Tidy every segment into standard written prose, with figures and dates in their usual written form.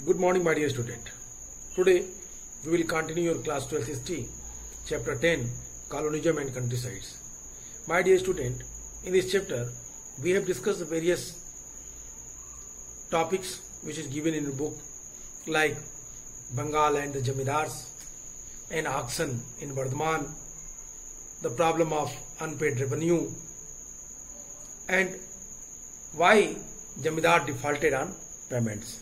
Good morning, my dear student. Today we will continue your class 12 history, chapter 10, colonialism and countrysides. My dear student, in this chapter we have discussed the various topics which is given in the book, like Bengal and the Jamidars, an auction in Bardhaman, the problem of unpaid revenue, and why Jamidar defaulted on payments.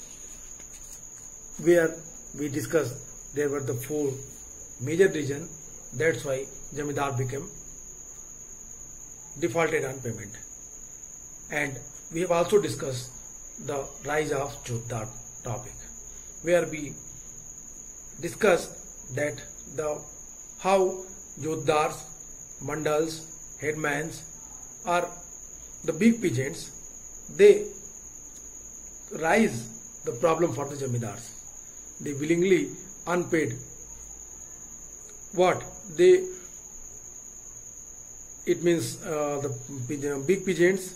Where we discussed there were the four major reasons, that's why Jamidar became defaulted on payment. And we have also discussed the rise of Jotdar topic, where we discussed that how Jotdars, mandals, headmans are the big peasants, they rise the problem for the Jamidars. They willingly unpaid the big peasants,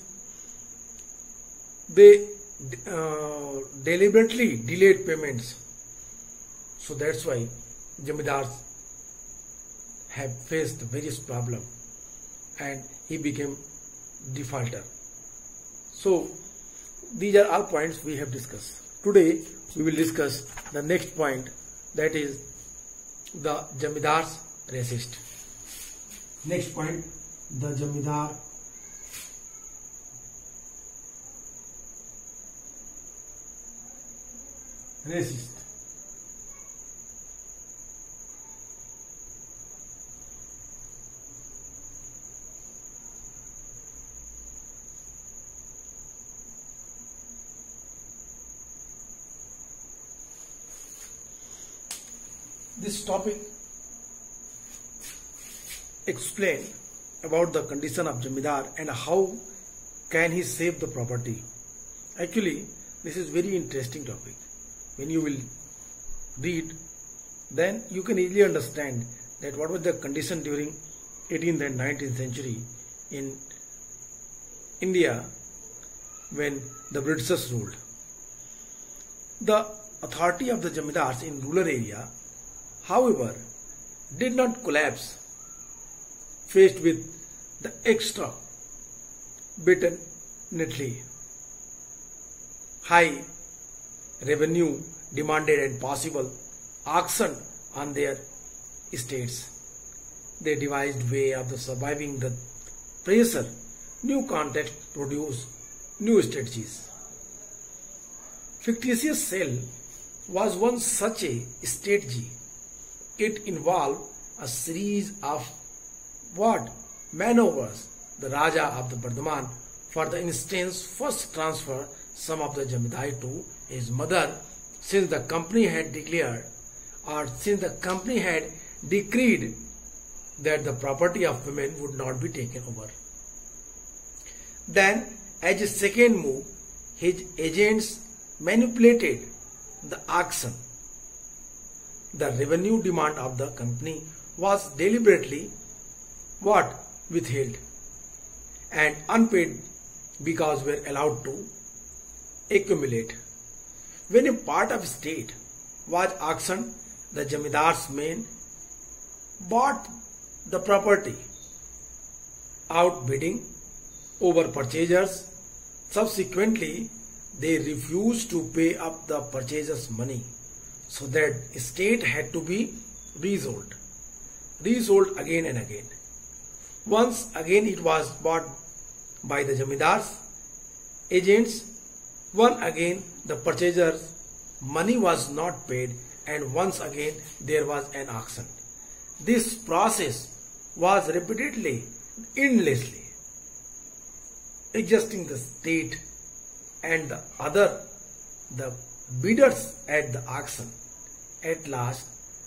they deliberately delayed payments. So that's why Jamidars have faced various problems and he became defaulter. So these are all points we have discussed. Today we will discuss the next point, that is the Jamidars racist. Next point, the Jamidar racist. This topic explain about the condition of Jamidar and how can he save the property. Actually, this is very interesting topic. When you will read, then you can easily understand that what was the condition during 18th and 19th century in India when the Britishers ruled. The authority of the Jamidars in rural area, however, did not collapse faced with the exorbitantly high revenue demanded and possible auction on their estates. They devised way of surviving the pressure. New context produced new strategies. Fictitious sale was one such a strategy. It involved a series of maneuvers. The Raja of the Bardhaman, for the instance, first transferred some of the Jamidai to his mother, since the company had declared decreed that the property of women would not be taken over. Then, as a second move, his agents manipulated the auction. The revenue demand of the company was deliberately withheld and unpaid because were allowed to accumulate. When a part of state was auctioned, the Jamidars' men bought the property, outbidding over purchasers. Subsequently, they refused to pay up the purchasers' money, so that estate had to be resold again and again. Once again it was bought by the Jamidars' agents. Once again the purchasers' money was not paid, and once again there was an auction. This process was repeatedly, endlessly, exhausting the state and the bidders at the auction. At last,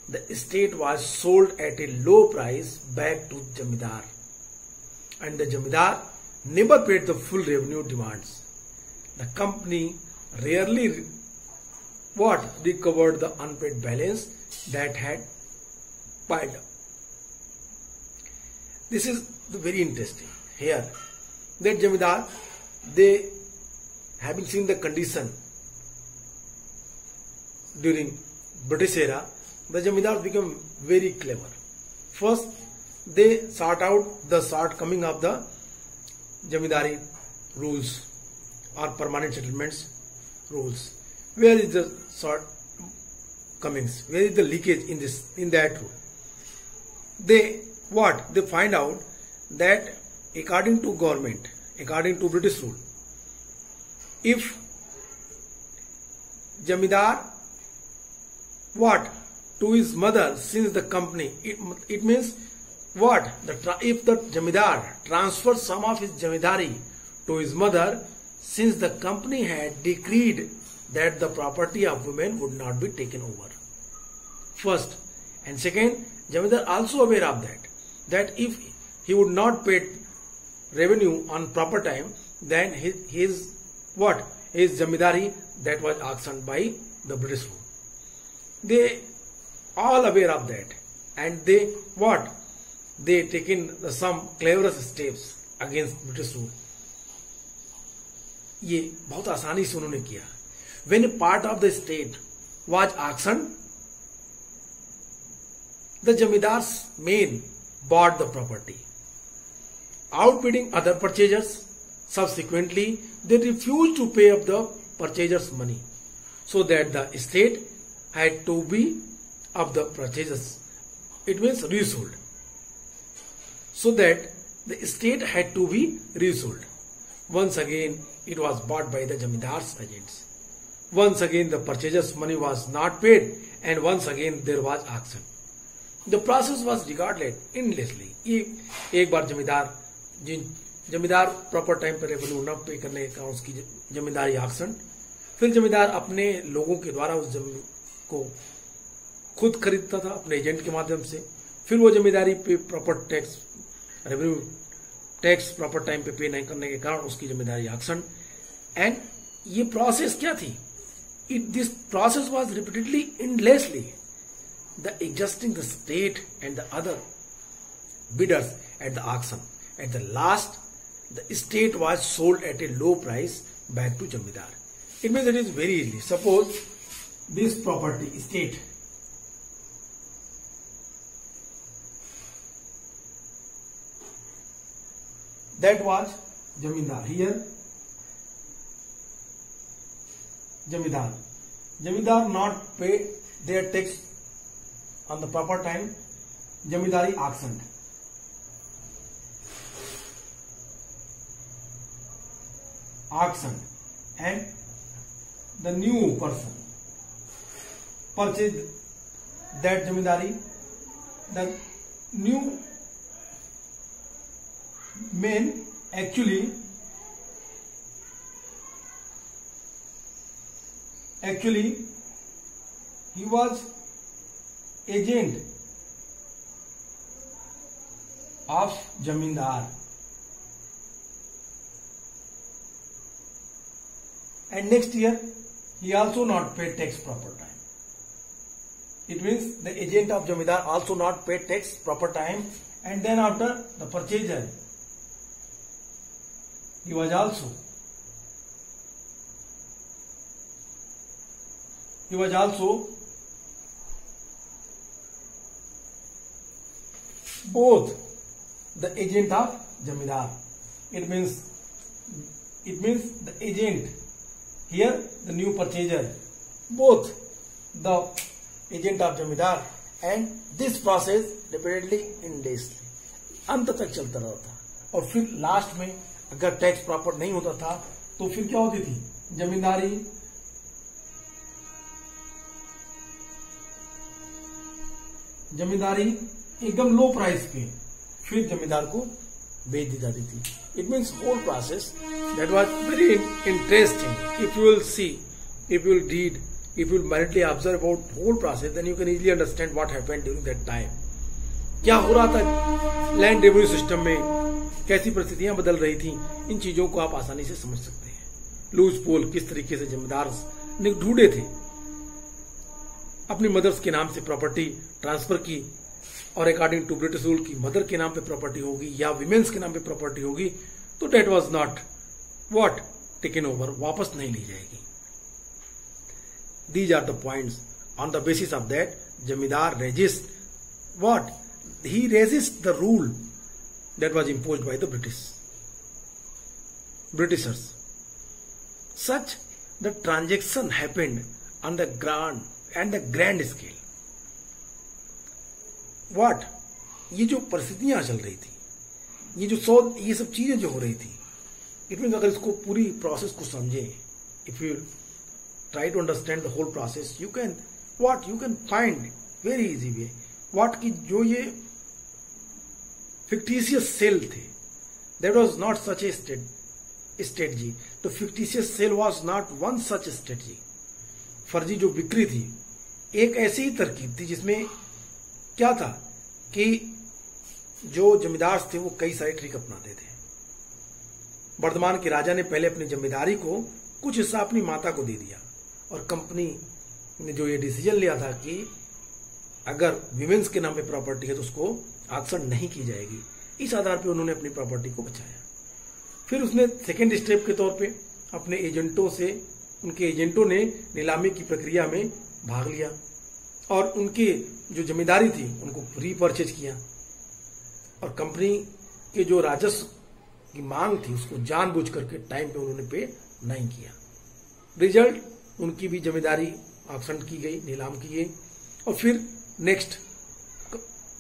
the estate was sold at a low price back to Jamidar, and the Jamidar never paid the full revenue demands. The company rarely recovered the unpaid balance that had piled up. This is very interesting here, that Jamidar, they having seen the condition during British era, the Jamidars became very clever. First, they sort out the shortcoming of the Jamidari rules or permanent settlements rules. Where is the shortcomings? Where is the leakage in that rule? They find out that according to government, according to British rule, if Jamidar to his mother since the company, it means if the Jamidar transfers some of his Jamidari to his mother, since the company had decreed that the property of women would not be taken over. First. And second, Jamidar also aware of that if he would not pay revenue on proper time, then his Jamidari that was auctioned by the British rule. They all aware of that, and they taken some cleverest steps against British rule. ये बहुत आसानी से उन्होंने किया. When a part of the estate was auctioned, the Jamidars men bought the property, outbidding other purchasers. Subsequently, they refused to pay up the purchasers' money, so that the estate had to be of the purchasers. It means resold. So that the estate had to be resold. Once again, it was bought by the Jamidars' agents. Once again, the purchasers' money was not paid, and once again there was auction. The process was regarded endlessly. एक बार जमींदार proper time पर revenue न पे करने का उसकी जमींदारी auction, फिर जमींदार अपने लोगों के द्वारा उस जमीन को खुद खरीदता था अपने एजेंट के माध्यम से, फिर वो जमींदारी पे proper tax revenue tax proper time पे नहीं करने के कारण उसकी जमींदारी ऑक्शन. एंड ये प्रोसेस क्या थी? This process was repeatedly endlessly. The adjusting the state and the other bidders at the auction. At the last, the estate was sold at a low price back to Jamidar. It means it is very easy. Suppose this property estate that was Jamidar. Here Jamidar not pay their tax on the proper time. Jamidari auctioned. And the new person purchased that Jamidari. The new man actually he was agent of Jamindar, and next year he also not paid tax proper time. It means the agent of Jamindar also not paid tax proper time, and then after the purchaser he was also both the agent of Jamidar. It means the agent here, the new purchaser, both the agent of Jamidar, and this process repeatedly endlessly अंत तक चलता रहा था. और फिर last में अगर tax proper नहीं होता था तो फिर क्या होती थी? जमींदारी एकदम लो प्राइस पे फिर जमींदार को बेच दी जाती थी. It means whole process that was very interesting. If you will see, if you will read, if you will minutely observe about whole process, then you can easily understand what happened during that time. क्या हो रहा था land revenue system में, कैसी परिस्थितियां बदल रही थी, इन चीजों को आप आसानी से समझ सकते हैं. लूज पोल किस तरीके से जमींदार ने ढूंढे थे, अपनी मदर्स के नाम से प्रॉपर्टी ट्रांसफर की, और अकॉर्डिंग टू ब्रिटिश रूल की मदर के नाम पे प्रॉपर्टी होगी या विमेन्स के नाम पे प्रॉपर्टी होगी तो debt was not taken over, वापस नहीं ली जाएगी. These are the points On the basis of that, Jamidar resists what? He resists the rule that was imposed by the Britishers. Such the transaction happened on the grand scale. What? ये जो परिस्थितियां चल रही थी, ये सब चीजें जो हो रही थी, इट मीन अगर इसको पूरी प्रोसेस को समझें, if you try to understand the whole process, you can find very easy way what की जो ये फिक्टिशियस सेल थे, that was not such a strategy. तो fictitious sale was not one such strategy. फर्जी जो बिक्री थी एक ऐसी ही तरकीब थी जिसमें क्या था कि जो जमींदार थे वो कई सारे ट्रिक अपनाते थे. वर्धमान के राजा ने पहले अपनी जमींदारी को कुछ हिस्सा अपनी माता को दे दिया और कंपनी ने जो ये डिसीजन लिया था कि अगर विमेंस के नाम पे प्रॉपर्टी है तो उसको ऑक्शन नहीं की जाएगी, इस आधार पे उन्होंने अपनी प्रॉपर्टी को बचाया. फिर उसने सेकेंड स्टेप के तौर पे अपने उनके एजेंटों ने नीलामी की प्रक्रिया में भाग लिया और उनके जो जमींदारी थी उनको रीपरचेज किया और कंपनी के जो राजस्व की मांग थी उसको जानबूझ करके टाइम पे उन्होंने पे नहीं किया. रिजल्ट उनकी भी जमींदारी ऑक्शन की गई, नीलाम की गई और फिर नेक्स्ट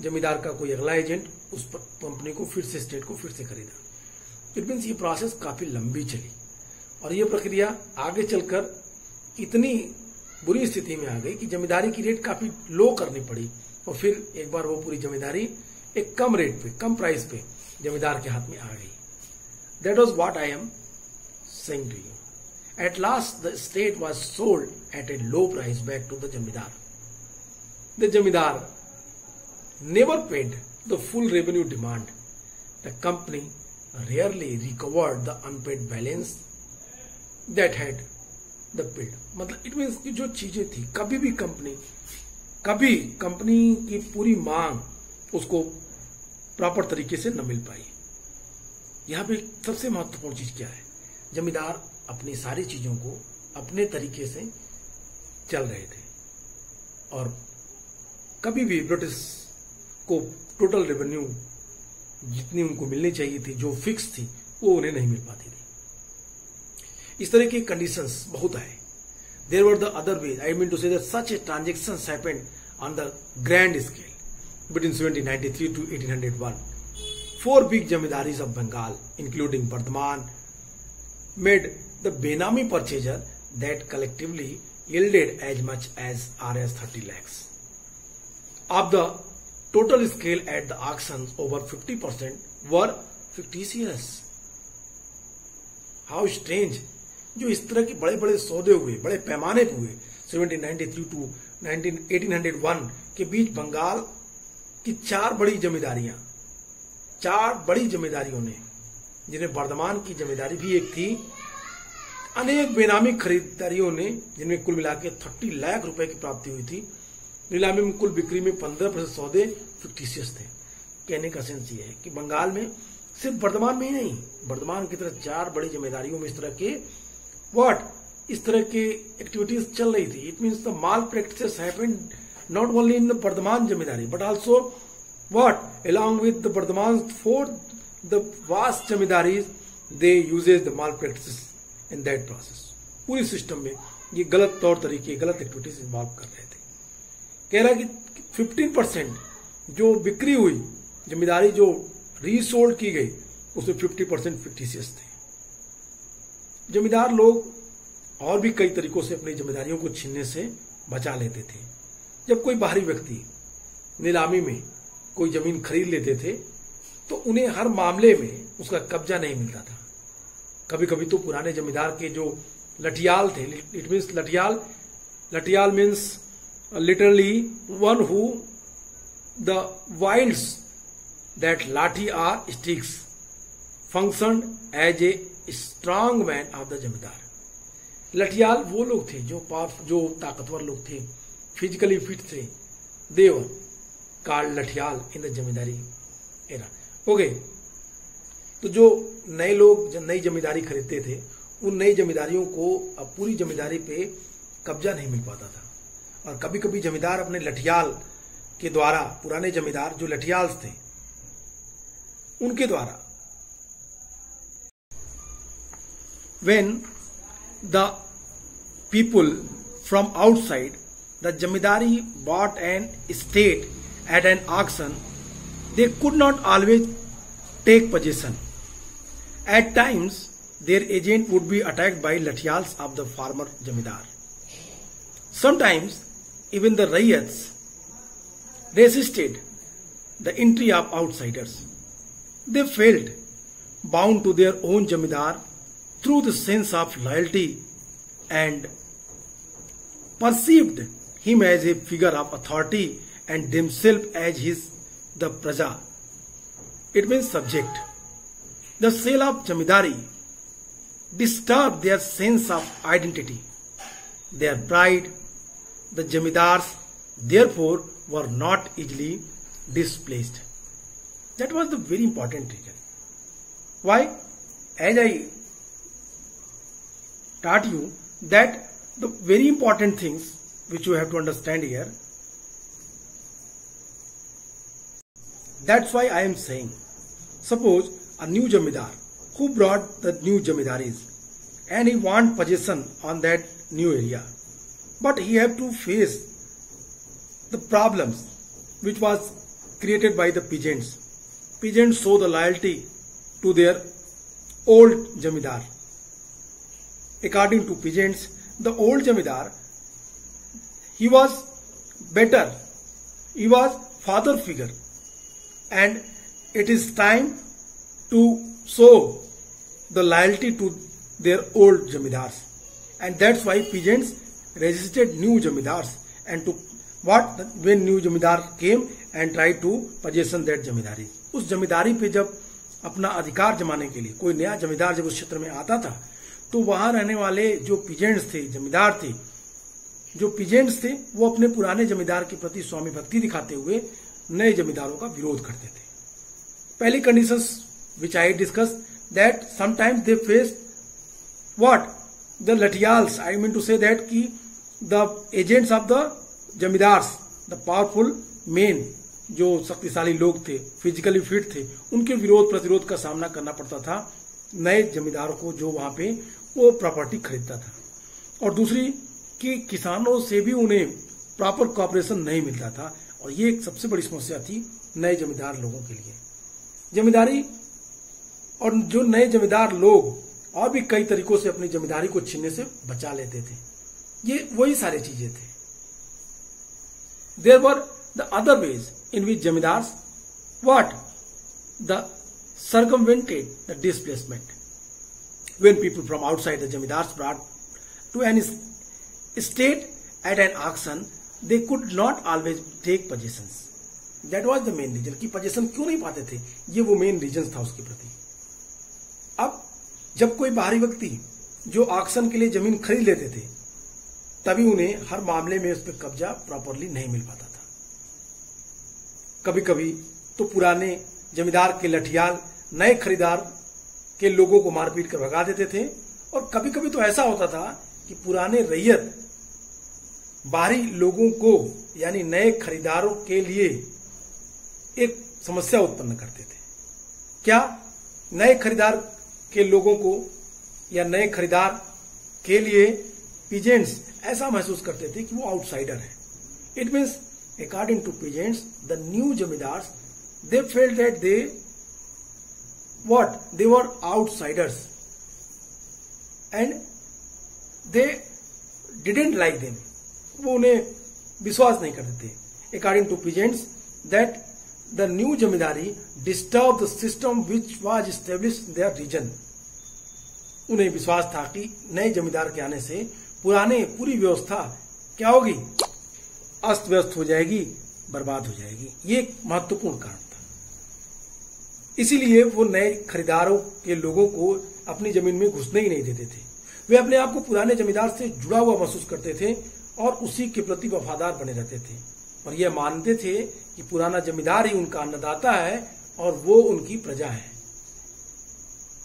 जमींदार का कोई अगला एजेंट उस कंपनी को फिर से स्टेट को फिर से खरीदा. इट मीन्स ये प्रोसेस काफी लंबी चली और ये प्रक्रिया आगे चलकर इतनी बुरी स्थिति में आ गई कि जमींदारी की रेट काफी लो करनी पड़ी और फिर एक बार वो पूरी जमींदारी एक कम रेट पे, कम प्राइस पे जमींदार के हाथ में आ गई. That was what I am saying to you. At last the state was sold at a low price back to the zamindar. The zamindar never paid the full revenue demand. The company rarely recovered the unpaid balance that had the paid. मतलब it means कि जो चीजें थी कभी company की पूरी मांग उसको प्रॉपर तरीके से न मिल पाई. यहां पे सबसे महत्वपूर्ण चीज क्या है, जमींदार अपनी सारी चीजों को अपने तरीके से चल रहे थे और कभी भी ब्रिटिश को टोटल रेवेन्यू जितनी उनको मिलनी चाहिए थी, जो फिक्स थी, वो उन्हें नहीं मिल पाती थी. इस तरह के कंडीशंस बहुत आए. There were the other way, I mean to say that such a transactions happened on the grand scale between 1793 to 1801. 4 big zamindaris of Bengal including Burdwan made the Benami purchaser that collectively yielded as much as Rs 30 lakhs. Of the total scale at the auctions, over 50% were fictitious. How strange! जो इस तरह के बड़े बड़े सौदे हुए, बड़े पैमाने पे हुए 1793 to 1801 के बीच बंगाल की 4 बड़ी जमींदारियों ने, जिन्हें वर्धमान की जमींदारी भी एक थी, अनेक बेनामी खरीदारियों ने, जिनमें कुल मिला के 30 लाख रुपए की प्राप्ति हुई थी. नीलामी में कुल बिक्री में 15% सौदे फिक्टिशियस थे. कहने का सेंस ये है कि बंगाल में सिर्फ वर्धमान में ही नहीं, वर्धमान की तरह 4 बड़ी जमींदारियों में इस तरह के एक्टिविटीज चल रही थी. It means the mal practices happened not only in the Bardhaman zamindari but also along with the Bardhaman for the vast zamindaris they uses the mal practices in that process. पूरी सिस्टम में ये गलत तौर तरीके, गलत एक्टिविटीज इन्वॉल्व कर रहे थे. कह रहा है कि 15% जो बिक्री हुई, जमींदारी जो रीसोल्ड की गई, उसमें 50% फिक्टिशियस थे. जमींदार लोग और भी कई तरीकों से अपनी जमींदारियों को छीनने से बचा लेते थे. जब कोई बाहरी व्यक्ति नीलामी में कोई जमीन खरीद लेते थे तो उन्हें हर मामले में उसका कब्जा नहीं मिलता था. कभी कभी तो पुराने जमींदार के जो लठियाल थे, it means lathiyal means literally one who the wilds that lathi or sticks functioned as a strong man of the जमींदार. लठियाल वो लोग थे जो ताकतवर लोग थे, फिजिकली फिट थे. They were called lathiyal in the zamindari era. Okay, तो जो नए लोग नई जमींदारी खरीदते थे, उन नई जमींदारियों को अब पूरी जमींदारी पे कब्जा नहीं मिल पाता था और कभी कभी जमींदार अपने लठियाल के द्वारा, पुराने जमींदार जो लठियाल्स थे उनके द्वारा, when the people from outside the jamidari bought an estate at an auction, they could not always take possession. At times their agent would be attacked by lathials of the farmer jamidar. Sometimes even the rayats resisted the entry of outsiders. They felt bound to their own jamidar through the sense of loyalty and perceived him as a figure of authority and themselves as the praja. It means subject. The sale of jamidari disturbed their sense of identity, their pride. The jamidars therefore were not easily displaced. That was the very important reason. Why? As I taught you that the very important things which you have to understand here, that's why I am saying, suppose a new jamidar who brought the new jamidaris and he want possession on that new area, but he have to face the problems which was created by the peasants. Peasants show the loyalty to their old jamidar. According to peasants, the old jamidar, he was better, he was father figure, and it is time to show the loyalty to their old jamidars, and that's why peasants resisted new jamidars and to what, when new jamidar came and tried to possession that jamidari. उस जमींदारी पे जब अपना अधिकार जमाने के लिए कोई नया जमींदार जब उस क्षेत्र में आता था, तो वहां रहने वाले जो पीजेंट्स थे, जमींदार थे, जो पीजेंट्स थे, वो अपने पुराने जमींदार के प्रति स्वामी भक्ति दिखाते हुए नए जमींदारों का विरोध करते थे. पहली conditions which I discussed, that sometimes they face what, the latials, I mean to say that ki the agents of the zamindars, the powerful men, जो शक्तिशाली लोग थे, फिजिकली फिट थे, उनके विरोध प्रतिरोध का सामना करना पड़ता था नए जमींदारों को जो वहां पे वो प्रॉपर्टी खरीदता था. और दूसरी कि किसानों से भी उन्हें प्रॉपर कॉपरेशन नहीं मिलता था, और ये एक सबसे बड़ी समस्या थी नए जमींदार लोगों के लिए. जमींदारी और जो नए जमींदार लोग और भी कई तरीकों से अपनी जमींदारी को छीनने से बचा लेते थे. ये वही सारी चीजें थे. There were the other ways in which jamidars circumvented the displacement. When people from outside the jamidars brought to an estate at an auction, they could not always take possessions. That was the main reason कि possession क्यों नहीं पाते थे, ये वो main reason था उसके प्रति. अब जब कोई बाहरी व्यक्ति जो ऑक्शन के लिए जमीन खरीद लेते थे, तभी उन्हें हर मामले में उस पर कब्जा प्रॉपरली नहीं मिल पाता था. कभी कभी तो पुराने जमींदार के लठियाल नए खरीदार के लोगों को मारपीट कर भगा देते थे, और कभी कभी तो ऐसा होता था कि पुराने रैयत बाहरी लोगों को यानी नए खरीदारों के लिए एक समस्या उत्पन्न करते थे. क्या? नए खरीदार के लोगों को या नए खरीदार के लिए पीजेंट्स ऐसा महसूस करते थे कि वो आउटसाइडर है. It means according to peasants, the new jamidars, they felt that they were outsiders and they didn't like them. वो उन्हें विश्वास नहीं करते थे. According to peasants, that the new jamidari disturbed the system which was established in their region. उन्हें विश्वास था कि नए जमींदार के आने से पूरी व्यवस्था क्या होगी, अस्त व्यस्त हो जाएगी, बर्बाद हो जाएगी. ये एक महत्वपूर्ण कारण था. इसीलिए वो नए खरीदारों के लोगों को अपनी जमीन में घुसने ही नहीं देते थे. वे अपने आप को पुराने जमींदार से जुड़ा हुआ महसूस करते थे और उसी के प्रति वफादार बने रहते थे, और यह मानते थे कि पुराना जमींदार ही उनका अन्नदाता है और वो उनकी प्रजा है.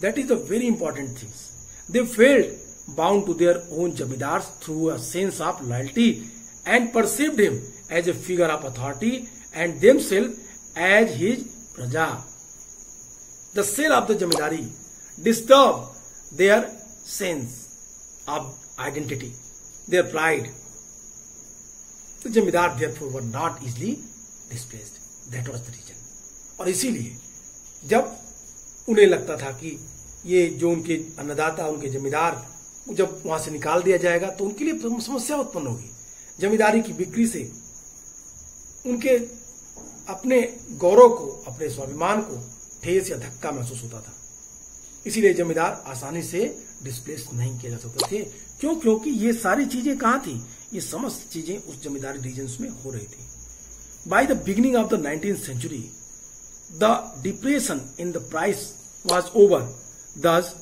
That is the very important things. They felt bound to their own jamidars through a sense of loyalty and perceived him as a figure of authority and themselves as his praja. The sale of the zamindari disturbed their sense of identity, their pride. The zamindar therefore were not easily displaced. That was the reason. और इसीलिए जब उन्हें लगता था कि ये जो उनके अन्नदाता, उनके जमींदार जब वहां से निकाल दिया जाएगा तो उनके लिए समस्या उत्पन्न होगी। जमींदारी की बिक्री से उनके अपने गौरव को, अपने स्वाभिमान को ठेस या धक्का महसूस होता था। इसीलिए जमींदार आसानी से डिस्प्लेस नहीं किए जा सकते थे। क्यों? क्योंकि ये सारी चीजें कहां थी? ये समस्त चीजें उस जमींदारी रीजन्स में हो रही थी। By the beginning of the 19th century, the depression in the price was over. Thus,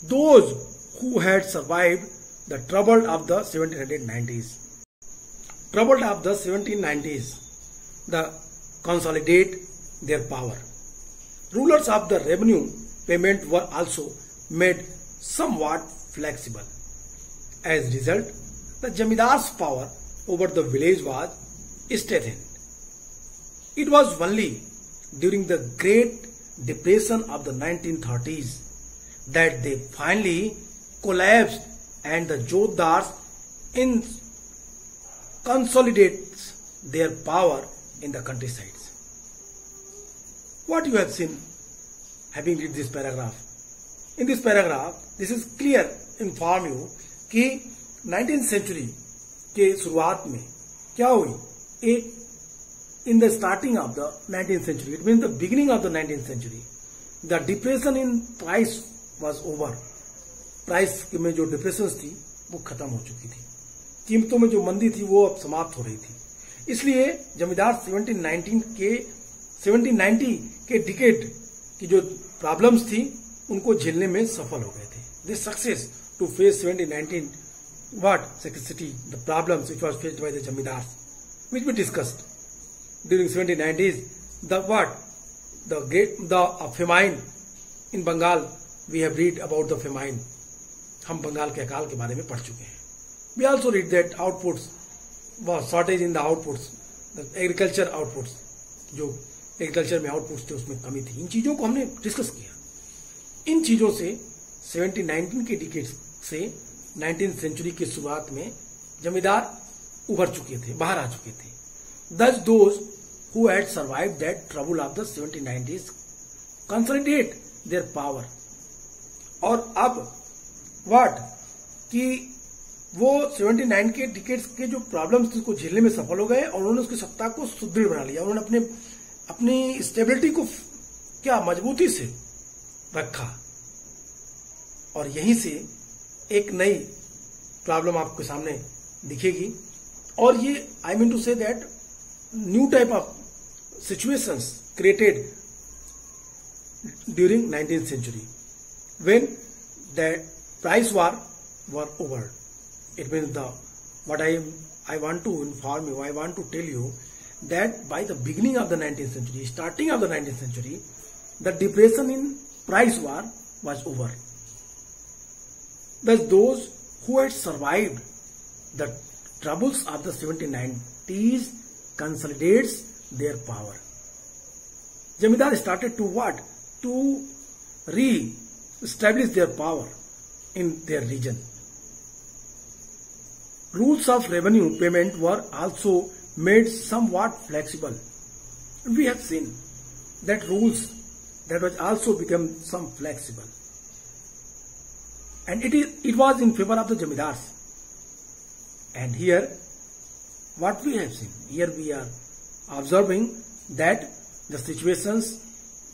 those who had survived the trouble of the 1790s, the consolidate their power. Rulers of the revenue payment were also made somewhat flexible. As a result, the jamindar's power over the village was strengthened. It was only during the Great Depression of the 1930s that they finally collapsed and the Jotdars consolidates their power in the countrysides. What you have seen having read this paragraph? In this paragraph, this is clear inform you कि 19th century के शुरुआत में क्या हुई? एक in the starting of the 19th century, it means the beginning of the 19th century, the depression in price was over. Price में जो depression थी वो खत्म हो चुकी थी। कीमतों में जो मंदी थी वो अब समाप्त हो रही थी। इसलिए जमींदार 1790 के डिकेड की जो प्रॉब्लम्स थी उनको झेलने में सफल हो गए थे। This success to face 1719 what scarcity, the problems which was faced by the zamindars, which we discussed during 1790s. The famine in Bengal, we have read about the famine. हम बंगाल के अकाल के बारे में पढ़ चुके हैं। We also read that outputs was shortage in the outputs, the agriculture outputs, जो एग्रीकल्चर में आउटपुट्स थे उसमें कमी थी। इन चीजों को हमने डिस्कस किया। इन चीजों से 1719 के डिकेड से 19th सेंचुरी की शुरुआत में जमींदार उभर चुके थे, बाहर आ चुके थे। Thus those who had survived that trouble of the 1790s consolidate their power. और अब व्हाट कि वो 79 के डिकेड्स के जो प्रॉब्लम्स थी उसको झेलने में सफल हो गए और उन्होंने उसकी सत्ता को सुदृढ़ बना लिया। उन्होंने अपनी स्टेबिलिटी को क्या मजबूती से रखा और यहीं से एक नई प्रॉब्लम आपके सामने दिखेगी। और ये I mean to say that new type of situations created during 19th century when the price war were over. It means what I want to inform you, I want to tell you that by the beginning of the 19th century, starting of the 19th century, the depression in price war was over. Thus those who had survived the troubles of the 1790s consolidates their power. Zamindar started to what? To re-establish their power in their region. Rules of revenue payment were also made somewhat flexible. We have seen that rules that was also become some flexible. And it was in favor of the zamindars. And here, what we have seen, here we are observing that the situations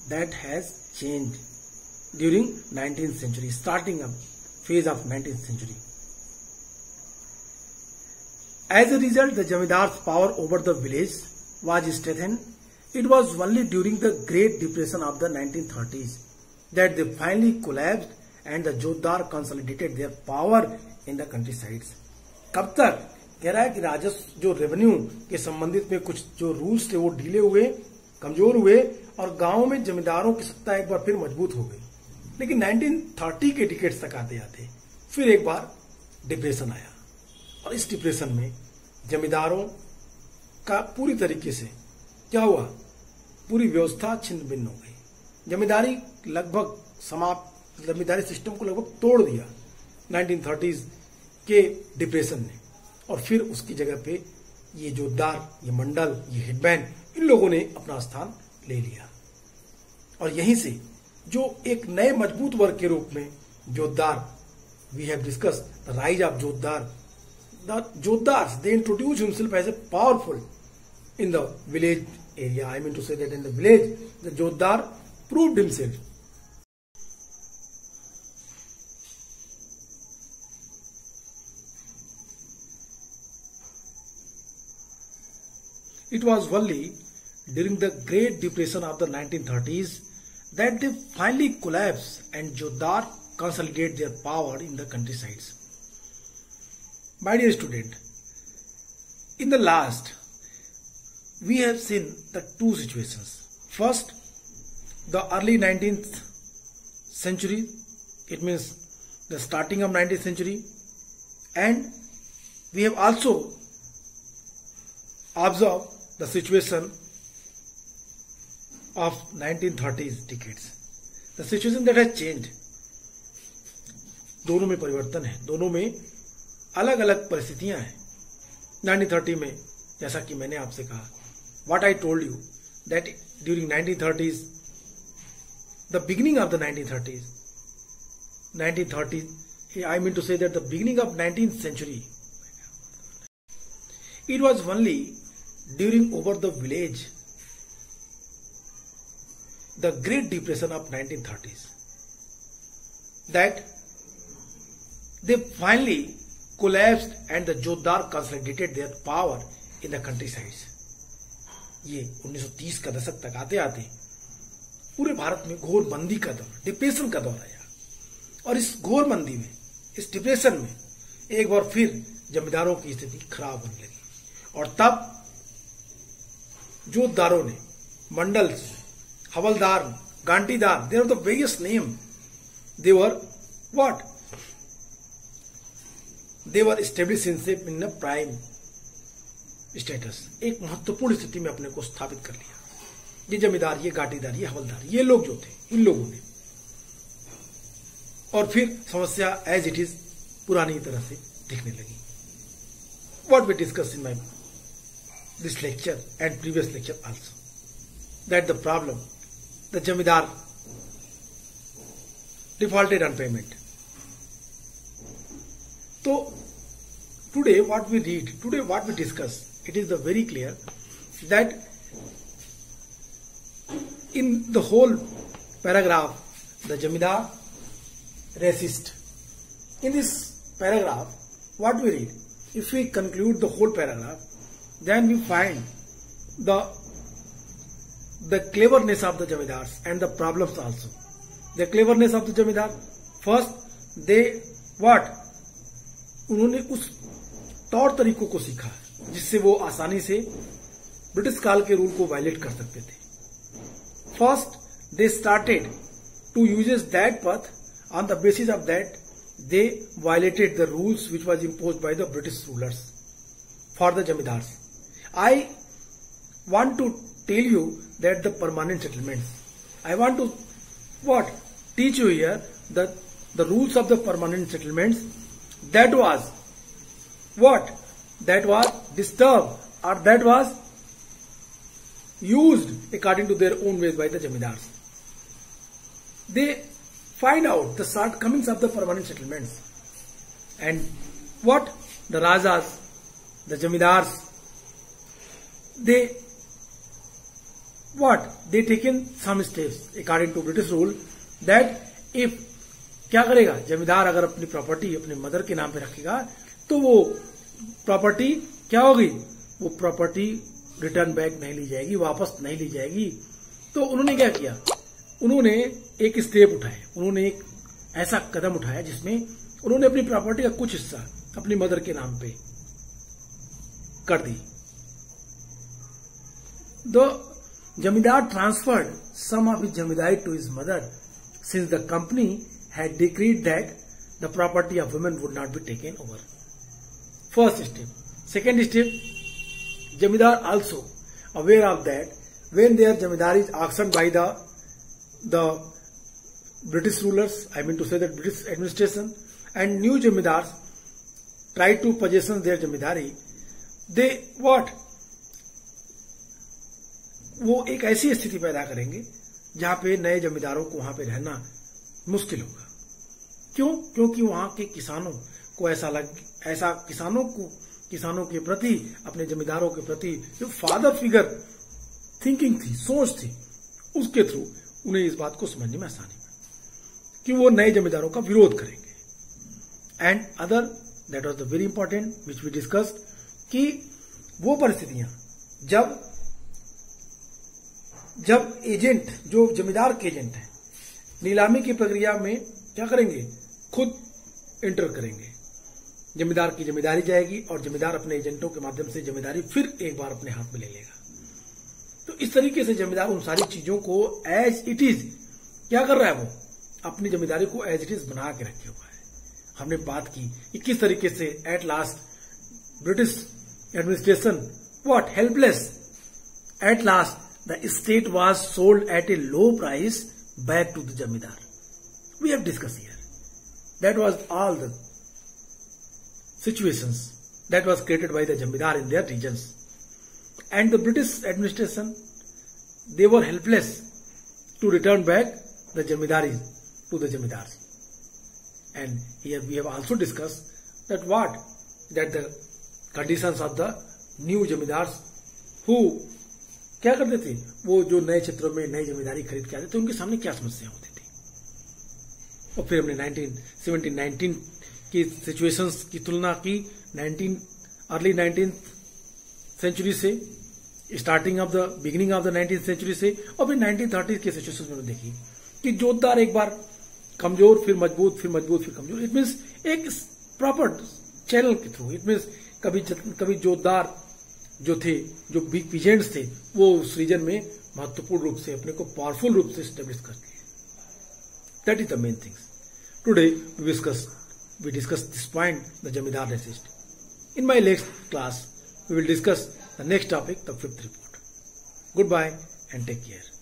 that has changed during 19th century, starting a phase of 19th century. As a result, the Jamidar's power over the village was strengthened. It was only during the Great Depression of the 1930s that they finally collapsed and the Jotdar consolidated their power in the countrysides. कब तक? कह रहा है कि राजस्व जो revenue के संबंधित में कुछ जो रूल्स थे वो ढीले हुए, कमजोर हुए और गांवों में जमींदारों की सत्ता एक बार फिर मजबूत हो गई। लेकिन 1930 के डिकेड्स तक आते आते फिर एक बार डिप्रेशन आया और इस डिप्रेशन में जमींदारों का पूरी तरीके से क्या हुआ, पूरी व्यवस्था छिन्न भिन्न हो गई। जमींदारी लगभग समाप्त, जमींदारी सिस्टम को लगभग तोड़ दिया 1930s के डिप्रेशन ने, और फिर उसकी जगह पे ये जोतदार, ये मंडल, ये हिटमैन, इन लोगों ने अपना स्थान ले लिया। और यहीं से जो एक नए मजबूत वर्ग के रूप में jotdar, we have discuss the rise of jotdar, the Jotdars, they introduced himself as a powerful in the village area. I mean to say that in the village, the Jotdar proved himself. It was only during the Great Depression of the 1930s that they finally collapsed and Jotdar consolidate their power in the countrysides. My dear student, in the last, we have seen the two situations. First, the early 19th century, it means the starting of 19th century, and we have also observed the situation of 1930s decades. The situation that has changed. दोनों में परिवर्तन है, दोनों में अलग अलग परिस्थितियां हैं। 1930 में जैसा कि मैंने आपसे कहा, what I told you that during 1930s, the beginning of the 1930s, I mean to say that the beginning of 19th century, it was only during over the village, the Great Depression of 1930s, that they finally collapsed and the Jotdar consolidated their power in the countrysides. ये 1930 का दशक तक आते आते पूरे भारत में घोर मंदी का दौर, डिप्रेशन का दौर आया, और इस घोर मंदी में, इस डिप्रेशन में एक बार फिर जमींदारों की स्थिति खराब होने लगी। और तब जोतदारों ने, मंडल, हवलदार, गांटीदार, there are the various name, they were what, they were established in a prime status, एक महत्वपूर्ण स्थिति में अपने को स्थापित कर लिया। ये जमींदार, ये गाटीदार, ये हवलदार, ये लोग जो थे, इन लोगों ने, और फिर समस्या एज इट इज पुरानी तरह से दिखने लगी। What we discussed in this lecture and previous lecture also, that the problem, the जमींदार defaulted on payment. So today what we read, today what we discuss, it is very clear that in the whole paragraph, the Jamidar resist. In this paragraph, what we read, if we conclude the whole paragraph, then we find the cleverness of the Jamidars and the problems also. The cleverness of the Jamidar, first they what? उन्होंने उस तौर तरीकों को सीखा जिससे वो आसानी से ब्रिटिश काल के रूल को वायलेट कर सकते थे। First they started to uses that path, on the basis of that they violated the rules which was imposed by the British rulers for the zamindars. I want to tell you that the permanent settlements, I want to what teach you here the rules of the permanent settlements, that was what? That was disturbed, or that was used according to their own ways by the Jamidars. They find out the shortcomings of the permanent settlements, and what? The Rajas, the Jamidars, they what? They taken some steps according to British rule that if क्या करेगा जमींदार, अगर अपनी property अपने mother के नाम पे रखेगा तो वो प्रॉपर्टी क्या होगी, वो प्रॉपर्टी रिटर्न बैक नहीं ली जाएगी, वापस नहीं ली जाएगी। तो उन्होंने क्या किया, उन्होंने एक स्टेप उठाए, उन्होंने एक ऐसा कदम उठाया जिसमें उन्होंने अपनी प्रॉपर्टी का कुछ हिस्सा अपनी मदर के नाम पे कर दी। The zamindar transferred some of his zamindari to his mother since the company had decreed that the property of women would not be taken over. First step. Second step, Jamidar also aware of that when their Jamidar is auctioned by the British rulers, I mean to say that British administration, and new Jamidars try to possession their Jamidari, they what? वो एक ऐसी स्थिति पैदा करेंगे जहां पे नए जमींदारों को वहां पे रहना मुश्किल होगा। क्यों? क्योंकि वहां के किसानों को ऐसा किसानों के प्रति, अपने जमींदारों के प्रति जो फादर फिगर थिंकिंग थी, सोच थी, उसके थ्रू उन्हें इस बात को समझने में आसानी हुई कि वो नए जमींदारों का विरोध करेंगे। And other that was the very important which we discussed कि वो परिस्थितियां जब एजेंट, जो जमींदार के एजेंट हैं, नीलामी की प्रक्रिया में क्या करेंगे? खुद एंटर करेंगे। जमींदार की जमींदारी जाएगी और जमींदार अपने एजेंटों के माध्यम से जमींदारी फिर एक बार अपने हाथ में ले लेगा। तो इस तरीके से जमींदार उन सारी चीजों को एज इट इज क्या कर रहा है? वो अपनी जमींदारी को एज इट इज बना के रखे हुआ है। हमने बात की कि किस तरीके से at last British administration what helpless, at last the estate was sold at a low price back to the Jamidar. We have discussed here. That was all the situations that was created by the Jamidar in their regions. And the British administration, they were helpless to return back the Jamidaris to the Jamidars. And here we have also discussed that the conditions of the new Jamidars who क्या करते थे, वो जो नए क्षेत्रों में नई जमींदारी खरीद के आते थे, उनके सामने क्या समस्या होती थी। और फिर हमने 1919 की सिचुएशंस की तुलना की अर्ली 19th सेंचुरी से, starting of the beginning of the 19th century से, और फिर 1930 के सिचुएशंस में देखी कि जोतदार एक बार कमजोर, फिर मजबूत, फिर मजबूत, फिर कमजोर। इट मीन्स एक प्रॉपर चैनल के थ्रू, इट मीन्स कभी जोतदार जो थे, जो बिग पीजेंट्स थे, वो उस रीजन में महत्वपूर्ण रूप से अपने को पावरफुल रूप से स्टेब्लिश करते हैं। That is the main things. Today we discuss this point, the zamindar resist. In my next class we will discuss the next topic, the 5th report. Goodbye and take care.